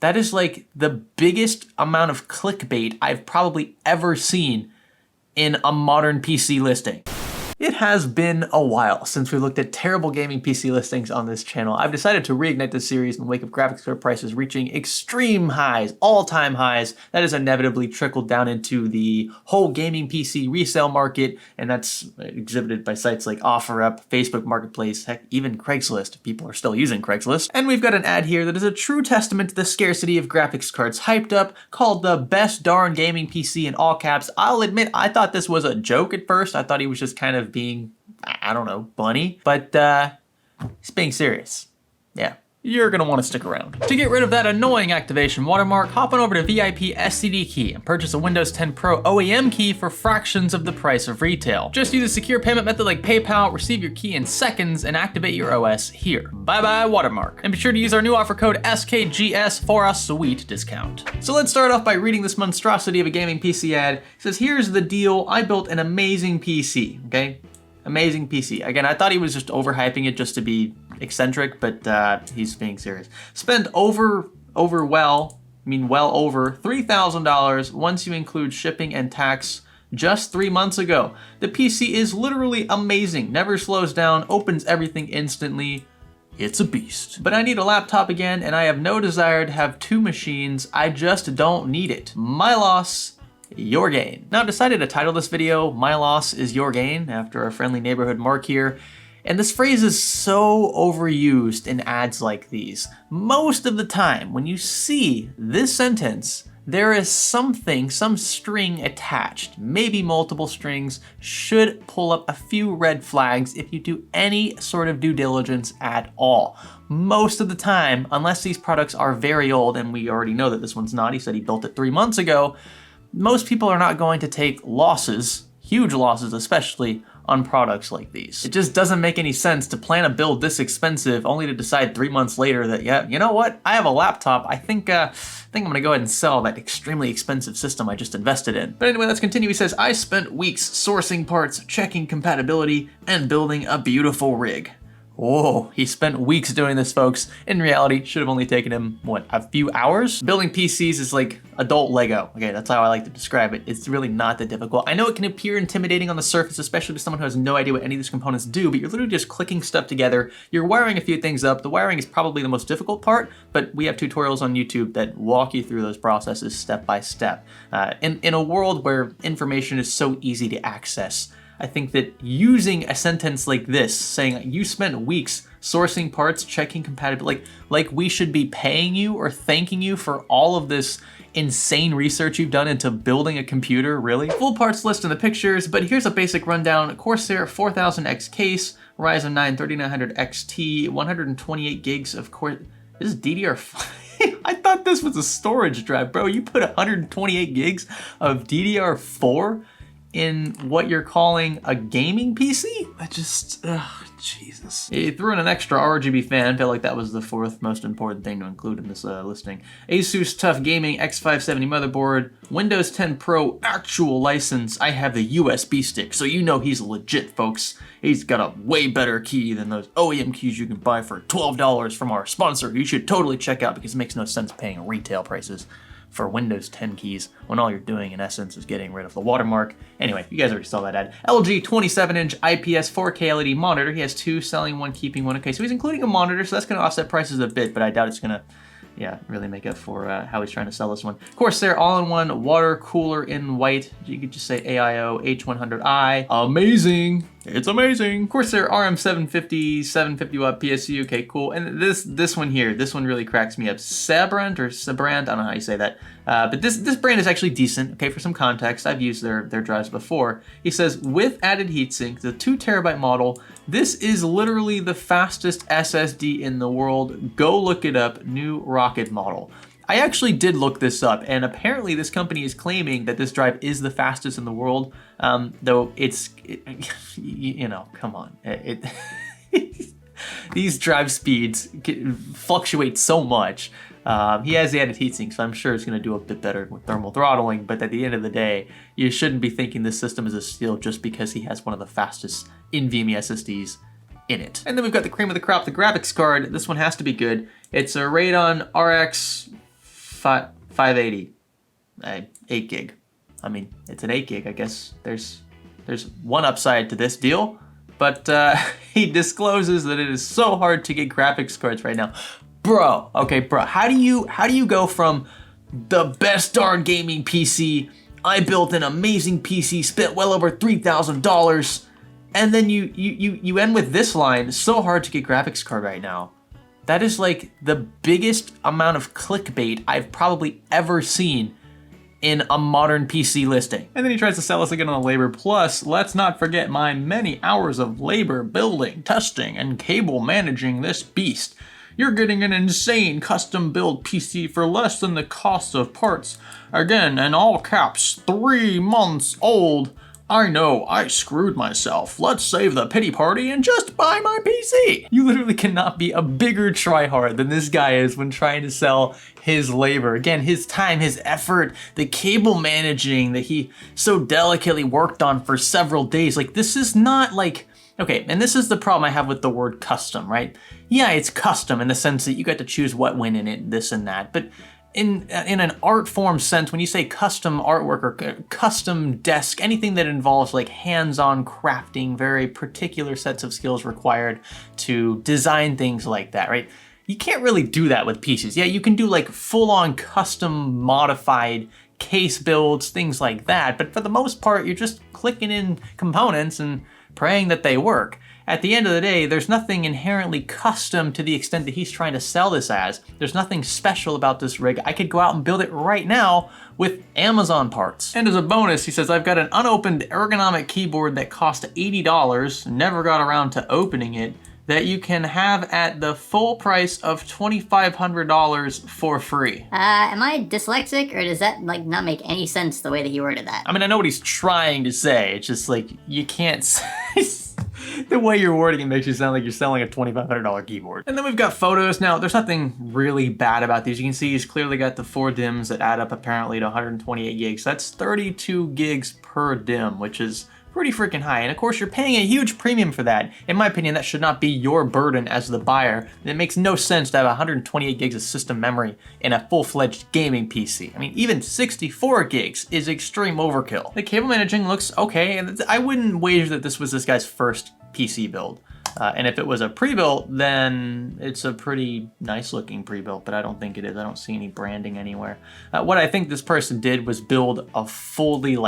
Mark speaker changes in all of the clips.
Speaker 1: That is like the biggest amount of clickbait I've probably ever seen in a modern PC listing. It has been a while since we looked at terrible gaming PC listings on this channel. I've decided to reignite this series in the wake of graphics card prices reaching extreme highs, all-time highs. That has inevitably trickled down into the whole gaming PC resale market, and that's exhibited by sites like OfferUp, Facebook Marketplace, heck, even Craigslist. People are still using Craigslist. And we've got an ad here that is a true testament to the scarcity of graphics cards, hyped up, called the best darn gaming PC in all caps. I'll admit, I thought this was a joke at first. I thought he was just kind of being, I don't know, bunny, but he's being serious. Yeah, you're gonna want to stick around. To get rid of that annoying activation watermark, hop on over to VIP SCD Key and purchase a Windows 10 Pro OEM key for fractions of the price of retail. Just use a secure payment method like PayPal, receive your key in seconds, and activate your OS here. Bye bye watermark. And be sure to use our new offer code SKGS for a sweet discount. So let's start off by reading this monstrosity of a gaming PC ad. It says, here's the deal, I built an amazing PC, okay? Amazing PC. Again, I thought he was just overhyping it just to be eccentric, but he's being serious. Spent well over $3,000 once you include shipping and tax just 3 months ago. The PC is literally amazing, never slows down, opens everything instantly. It's a beast. But I need a laptop again, and I have no desire to have two machines. I just don't need it. My loss, your gain. Now I've decided to title this video, My Loss is Your Gain, after our friendly neighborhood Mark here. And this phrase is so overused in ads like these. Most of the time, when you see this sentence, there is something, some string attached, maybe multiple strings, should pull up a few red flags if you do any sort of due diligence at all. Most of the time, unless these products are very old, and we already know that this one's not, he said he built it 3 months ago, most people are not going to take losses, huge losses especially, on products like these. It just doesn't make any sense to plan a build this expensive only to decide 3 months later that, yeah, you know what? I have a laptop. I think I'm gonna go ahead and sell that extremely expensive system I just invested in. But anyway, let's continue. He says, I spent weeks sourcing parts, checking compatibility, and building a beautiful rig. Whoa, he spent weeks doing this, folks. In reality, should have only taken him, what, a few hours? Building PCs is like adult Lego. Okay, that's how I like to describe it. It's really not that difficult. I know it can appear intimidating on the surface, especially to someone who has no idea what any of these components do, but you're literally just clicking stuff together. You're wiring a few things up. The wiring is probably the most difficult part, but we have tutorials on YouTube that walk you through those processes step by step. In a world where information is so easy to access, I think that using a sentence like this, saying you spent weeks sourcing parts, checking compatibility, like we should be paying you or thanking you for all of this insane research you've done into building a computer, really? Full parts list in the pictures, but here's a basic rundown. Corsair 4000X case, Ryzen 9 3900 XT, 128 gigs of core. This is DDR5. I thought this was a storage drive, bro. You put 128 gigs of DDR4 in what you're calling a gaming PC? I just, Jesus. He threw in an extra RGB fan, felt like that was the fourth most important thing to include in this listing. Asus TUF Gaming X570 motherboard, Windows 10 Pro actual license. I have the USB stick, so you know he's legit, folks. He's got a way better key than those OEM keys you can buy for $12 from our sponsor. You should totally check out because it makes no sense paying retail prices for Windows 10 keys when all you're doing in essence is getting rid of the watermark. Anyway, you guys already saw that ad. LG 27-inch IPS 4K LED monitor. He has two, selling one, keeping one. Okay, so he's including a monitor, so that's gonna offset prices a bit, but I doubt it's gonna, yeah, really make up for how he's trying to sell this one. Corsair all-in-one water cooler in white. You could just say AIO H100i. Amazing. It's amazing. Corsair RM750, 750 watt PSU. Okay, cool. And this one here, this one really cracks me up. Sabrent or Sabrant, I don't know how you say that. But this brand is actually decent. Okay, for some context, I've used their drives before. He says, with added heatsink, the 2 terabyte model, this is literally the fastest SSD in the world. Go look it up, new rocket model. I actually did look this up, and apparently this company is claiming that this drive is the fastest in the world, though you know, come on. These drive speeds fluctuate so much. He has the added heatsink, so I'm sure it's going to do a bit better with thermal throttling, but at the end of the day, you shouldn't be thinking this system is a steal just because he has one of the fastest NVMe SSDs in it. And then we've got the cream of the crop, the graphics card. This one has to be good. It's a Radeon RX 580, 8 gig. I mean, it's an 8 gig. I guess there's one upside to this deal, but he discloses that it is so hard to get graphics cards right now. Bro, how do you go from the best darn gaming PC, I built an amazing PC, spent well over $3,000, and then you end with this line, so hard to get graphics card right now. That is like the biggest amount of clickbait I've probably ever seen in a modern PC listing. And then he tries to sell us again on the labor. Plus, let's not forget my many hours of labor building, testing, and cable managing this beast. You're getting an insane custom build PC for less than the cost of parts. Again, in all caps, 3 months old. I know, I screwed myself. Let's save the pity party and just buy my PC. You literally cannot be a bigger tryhard than this guy is when trying to sell his labor. Again, his time, his effort, the cable managing that he so delicately worked on for several days. Like, this is not like, okay, and this is the problem I have with the word custom, right? Yeah, it's custom in the sense that you got to choose what went in it, this and that, but in an art form sense, when you say custom artwork or custom desk, anything that involves like hands-on crafting, very particular sets of skills required to design things like that, right? You can't really do that with PCs. Yeah, you can do like full-on custom modified case builds, things like that, but for the most part, you're just clicking in components and praying that they work. At the end of the day, there's nothing inherently custom to the extent that he's trying to sell this as. There's nothing special about this rig. I could go out and build it right now with Amazon parts. And as a bonus, he says, I've got an unopened ergonomic keyboard that cost $80, never got around to opening it, that you can have at the full price of $2,500 for free.
Speaker 2: Am I dyslexic, or does that like not make any sense the way that you worded that?
Speaker 1: I mean, I know what he's trying to say. It's just like, you can't the way you're wording it makes you sound like you're selling a $2,500 keyboard. And then we've got photos. Now, there's nothing really bad about these. You can see he's clearly got the 4 DIMMs that add up apparently to 128 gigs. That's 32 gigs per DIMM, which is pretty freaking high. And of course, you're paying a huge premium for that. In my opinion, that should not be your burden as the buyer. It makes no sense to have 128 gigs of system memory in a full-fledged gaming PC. I mean, even 64 gigs is extreme overkill. The cable managing looks okay, and I wouldn't wager that this was this guy's first PC build. And if it was a pre-built, then it's a pretty nice looking pre-built, but I don't think it is. I don't see any branding anywhere. What I think this person did was build a fully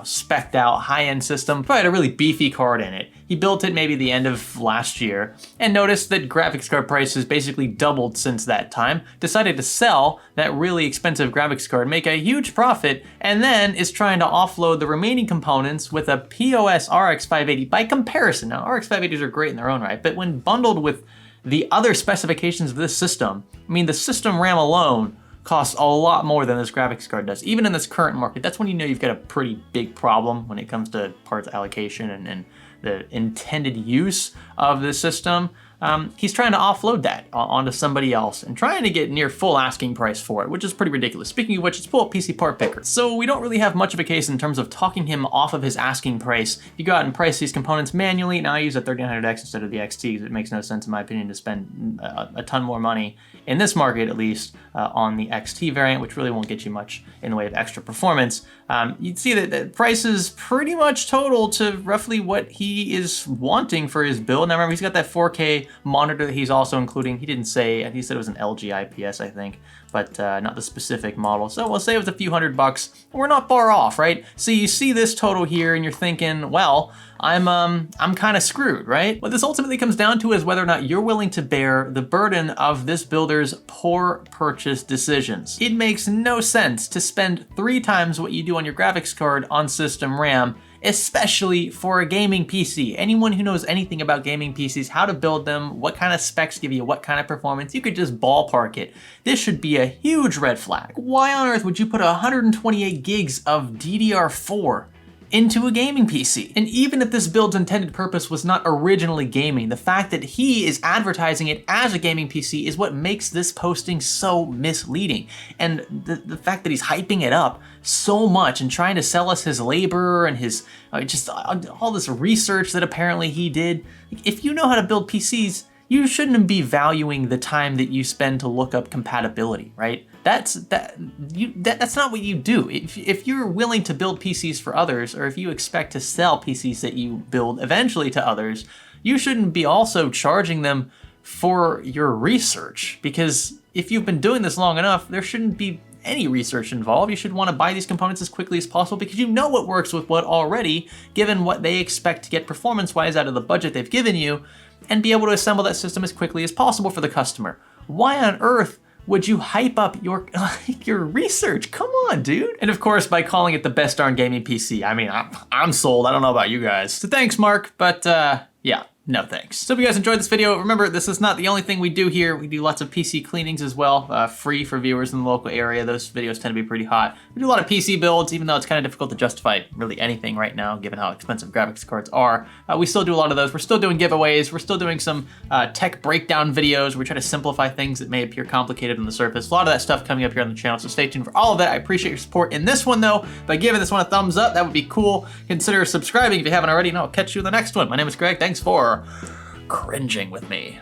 Speaker 1: spec'd out high-end system. Probably had a really beefy card in it. He built it maybe the end of last year and noticed that graphics card prices basically doubled since that time, decided to sell that really expensive graphics card, make a huge profit, and then is trying to offload the remaining components with a POS RX 580 by comparison. Now, RX 580s are great in their own right, but when bundled with the other specifications of this system, I mean, the system RAM alone costs a lot more than this graphics card does, even in this current market. That's when you know you've got a pretty big problem when it comes to parts allocation and the intended use of the system. He's trying to offload that onto somebody else and trying to get near full asking price for it, which is pretty ridiculous. Speaking of which, let's pull up PC Part Picker. So we don't really have much of a case in terms of talking him off of his asking price. If you go out and price these components manually, now I use a 1300X instead of the XT because it makes no sense in my opinion to spend a ton more money in this market at least on the XT variant, which really won't get you much in the way of extra performance. You'd see that the price is pretty much total to roughly what he is wanting for his build. Now remember, he's got that 4K monitor that he's also including. He didn't say, he said it was an LG IPS, I think, but not the specific model. So we'll say it was a few $100. We're not far off, right? So you see this total here and you're thinking, well, I'm kind of screwed, right? What this ultimately comes down to is whether or not you're willing to bear the burden of this builder's poor purchase decisions. It makes no sense to spend 3 times what you do on your graphics card on system RAM, especially for a gaming PC. Anyone who knows anything about gaming PCs, how to build them, what kind of specs give you what kind of performance, you could just ballpark it. This should be a huge red flag. Why on earth would you put 128 gigs of DDR4 into a gaming PC? And even if this build's intended purpose was not originally gaming, the fact that he is advertising it as a gaming PC is what makes this posting so misleading. And the fact that he's hyping it up so much and trying to sell us his labor and his just all this research that apparently he did. If you know how to build PCs, you shouldn't be valuing the time that you spend to look up compatibility, right? That's not what you do. If you're willing to build PCs for others, or if you expect to sell PCs that you build eventually to others, you shouldn't be also charging them for your research, because if you've been doing this long enough, there shouldn't be any research involved. You should want to buy these components as quickly as possible because you know what works with what already, given what they expect to get performance-wise out of the budget they've given you, and be able to assemble that system as quickly as possible for the customer. Why on earth would you hype up your research? Come on, dude. And of course, by calling it the best darn gaming PC, I mean, I'm sold. I don't know about you guys. So thanks, Mark, but yeah. No thanks. So if you guys enjoyed this video, remember this is not the only thing we do here. We do lots of PC cleanings as well, free for viewers in the local area. Those videos tend to be pretty hot. We do a lot of PC builds, even though it's kind of difficult to justify really anything right now, given how expensive graphics cards are. We still do a lot of those. We're still doing giveaways. We're still doing some tech breakdown videos where we try to simplify things that may appear complicated on the surface. A lot of that stuff coming up here on the channel, so stay tuned for all of that. I appreciate your support in this one though. By giving this one a thumbs up, that would be cool. Consider subscribing if you haven't already, and I'll catch you in the next one. My name is Greg. Thanks for cringing with me.